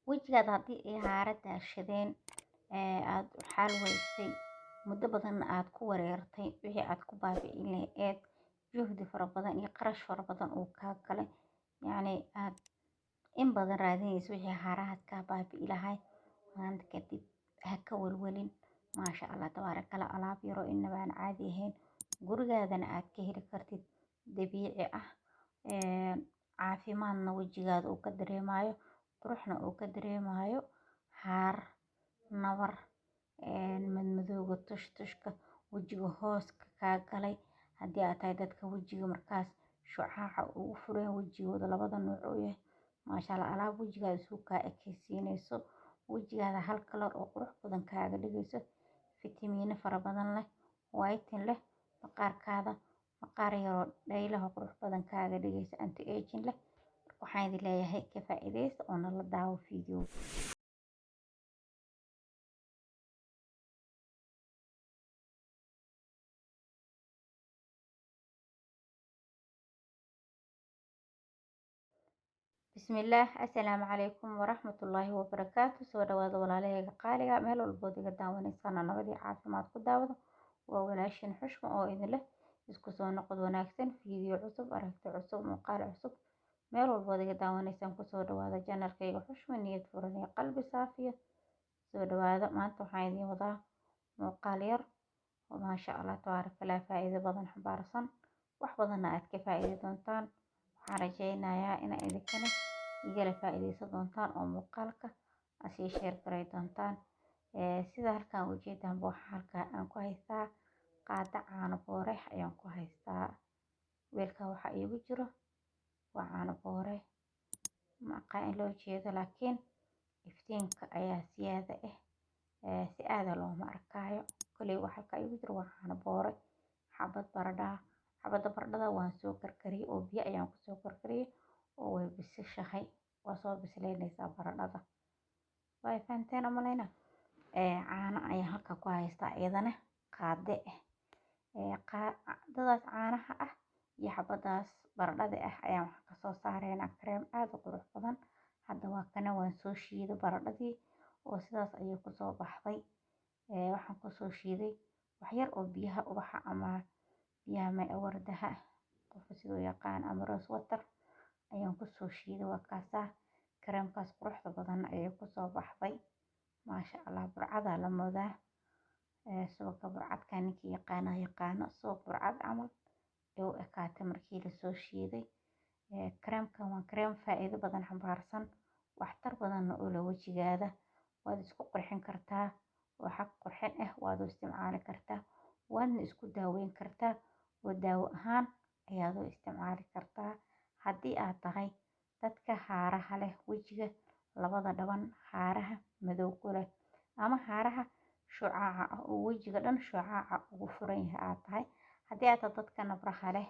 wejigaada haddii ay haara daashadeen aad xaal weysay muddo badanna aad ku wareertay wixii aad ku baabi'in lahayd juhdi fara badan iyo qarash fara badan uu kaa galay yacni aad in badan raadinayso wixii haarahaad kaa baabi'i lahay maanta kadib ha ka walwalin maasha allah tabaarakala alaab yaroo inabaan caadi ahayn gurigaadana aad ka heli kartid dabiici ah caafimaadna wejigaada uu ka dareemayo quruxna uu ka dareemayo haar nabar madmadowga tushtushka wejiga hooska kaa galay haddii aad tahay dadka wejiga markaas shucaaca ugu furan wejigooda labada nooc oo yahay maasha allah alaab wejigaada suu kaa ekaysiinayso wejigaada hal kalar oo qurux badan kaaga dhigayso fitamiino fara badan leh whiten leh maqaarkaada maqaar yaroo dhaylaha qurux badan kaaga dhigayso anti aging leh waxaan idin leeyahay ka faa'iidaysta oo nala daawo video bismillaah assalaamu calaykum waraxmatullaahi wabarakaatu soo dhawaada walaalahayga qaaliga meel walbood iga daawanaysana nabadii caafimaad ku daawada waa walaashin xushma oo idin leh isku soo noqod wanaagsan video cusub aragti cusub muuqaal cusub meel walbood iga daawanaysaan kusoo dhawaada janarkayga xushma niyad furan iyo qalbi saafiya soo dhawaada maanta waxaan idiin wadaa muuqaal yar oo maasha allah tabaarakallah faa'iido badan xambaarsan wax badanna aad ka faa'iidi doontaan waxaan rajaynayaa in idinkana igala faa'iidaysan doontaan oo muuqaalka asii sheer garay doontaan sida halkan ujeedaanba waxaa halkaa aan ku haystaa qaada caano boore ayaan ku haystaa weelka waxa iigu jiro waa caano boore maaqaa in loo jeedo laakiin iftiinka ayaa siyaada si aada looma arkaayo koley waxa halkaa iigu jiro waa caano boore xabad baradhaa xabada baradhada waan soo karkariyey oo biyo ayaan kusoo karkariyey oo way bisishahay waa soo bislaynaysaa baradhada way fahanteen umalayna caano ayaan halka ku haystaa iyadana qaade qaadadaas caanaha ah iyo xabadaas baradhada ah ayaan waxaan kasoo saareynaa kareem aad u qurux badan hadda waa kana waan soo shiiday baradhadii oo sidaas ayay kusoo baxday waxaan kusoo shiiday waxyar oo biyaha ubaxa ama biyaha wardaha qofka siduu yaqaan ama rose water ayaan kusoo shiiday waa kaasaa kareemkaas quruxda badan ayay kusoo baxday maasha allah burcadaa la moodaa subagga burcadka ninkii yaqaano subag burcad camal ee u ekaatay markii lasoo shiiday kareemkan waa kareem faa'iido badan xambaarsan waxtar badanna u leh wejigaada waad isku qurxin kartaa oo xag qurxin ah waad u isticmaali kartaa waadna isku daaweyn kartaa oo daawo ahaan ayaad u isticmaali kartaa haddii aad tahay dadka haaraha leh wejiga labada dhaban haaraha madow ku leh ama haaraha shucaaca ah oo wejiga dhan shucaaca ugu furan yahay aad tahay haddii aad tahay dadka nabraha leh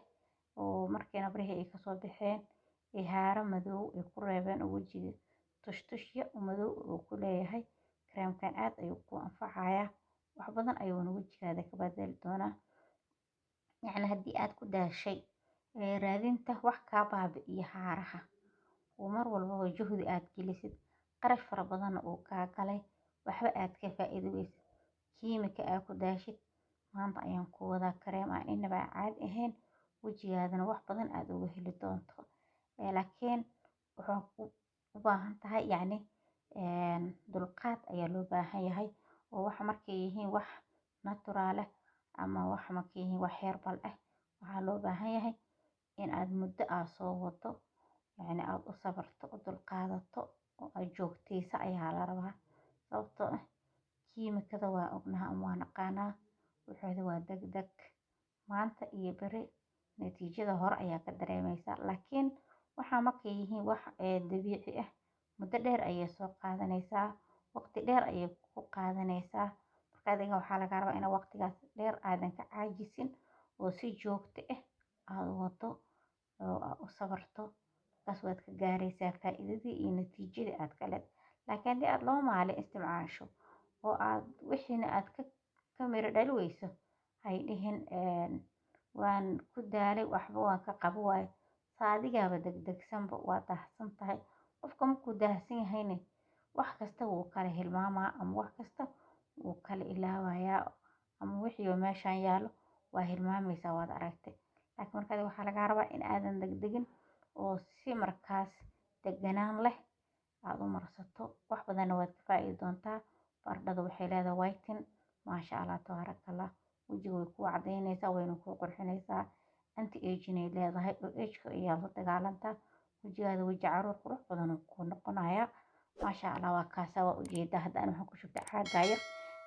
oo markii nabrihii ay kasoo baxeen ee haaro madow ay ku reebeen oo wejiga tushtushya madow uu ku leeyahay kareemkan aad ayuu ku anfacayaa wax badan ayuuna wejigaada ka bedeli doonaa yacni haddii aad ku daashay raadinta wax kaa baabi'iyo haaraha oo mar walbaba juhdi aad gelisid qarash fara badanna uu kaa galay waxba aad ka faa'iidi weysid kiimika aad ku daashid maanta ayaan ku wadaa kareem aan inaba caadi ahayn wejigaadana wax badan aad uga heli doonto laakiin wuxuu u baahan tahay yacni dulqaad ayaa loo baahan yahay oo waxa markay yihiin wax natural ah ama wax markay yihiin wax herbal ah waxaa loo baahan yahay in aad muddo aad soo wado yacni aad u sabarto u dulqaadato oo aad joogtaysa ayaa la rabaa sababtoo ah kiimikada waa ognaha ama waa naqaanaa wuxuuda waa degdeg maanta iyo beri natiijada hore ayaa ka dareemaysaa laakiin waxaa markay yihiin wax dabiici ah muddo dheer ayay soo qaadanaysaa waqti dheer ayay ku qaadanaysaa marka adiga waxaa laga rabaa in waqtigaas dheer aadan ka caajisin oo si joogto ah aad wado oo aad u sabarto markaas waad ka gaaraysaa faa'iidadii iyo natiijadii aad ka leed laakiin haddii aad laba maalin isticmaasho oo aad wixiina aad ka miro dhali weyso hay dhihin waan ku daalay waxba waan ka qabo waayo saadigaaba degdegsanba waa daahsan tahay qofka markuu daahsan yahayna wax kasta wuu kala hilmaamaa ama wax kasta wuu kala ilaawayaa ama wixii meeshaan yaalo waa hilmaamaysaa waad aragtay. Laakiin markaad waxaa lagaa rabaa in aadan degdegin oo si markaas deganaan leh aad u marsato. Wax badanna waad ka faa'iidi doontaa. Baradhadu waxay leedahay whiting maasha Allah tabaarakallah. Wajiga way kuu cadaynaysaa wayna kuu qurxinaysaa. Anti aging ay leedahay oo ageka ayaa la dagaalantaa. Wajigaada waji caruur qurux badan uu kuu noqonayaa. maasha Allah waa kaasaa waa ujeedaa. Hadda aan waxaan ku shubtay caagaa yar.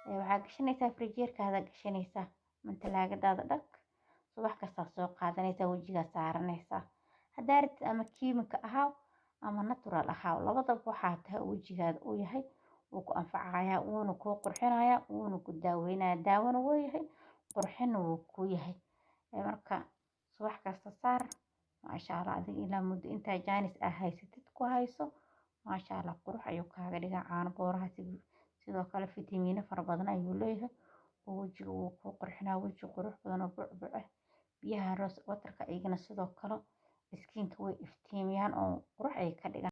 Waxaa gashanaysaa frijeerkaada gashanaysaa mantalaagadaada dhag. Subax kasta soo qaadanaysaa wajigaa saaranaysaa. Haddaa rabtid ama kiimika ahaaw ama natural ahaaw labadaba waxaa tahay wajigaada uu yahay wuu ku anfacayaa wuuna kuu qurxinayaa wuuna ku daaweynayaa. Daawona wuu yahay qurxinna wuu kuu yahay. Marka subax kasta saar maasha Allah adiga ilaa muddo intaa jaanis ah haysatid ku hayso. maasha Allah qurux ayuu kaaga dhigaa caano booraha sidoo kale fitamiino fara badan ayuu leeyahay oo wajiga wuu kuu qurxinaa waji qurux badan oo bucbuc ah. Biyaha rose waterka iyagana sidoo kale iskiinka way iftiimiyaan oo qurux ay ka dhigaan.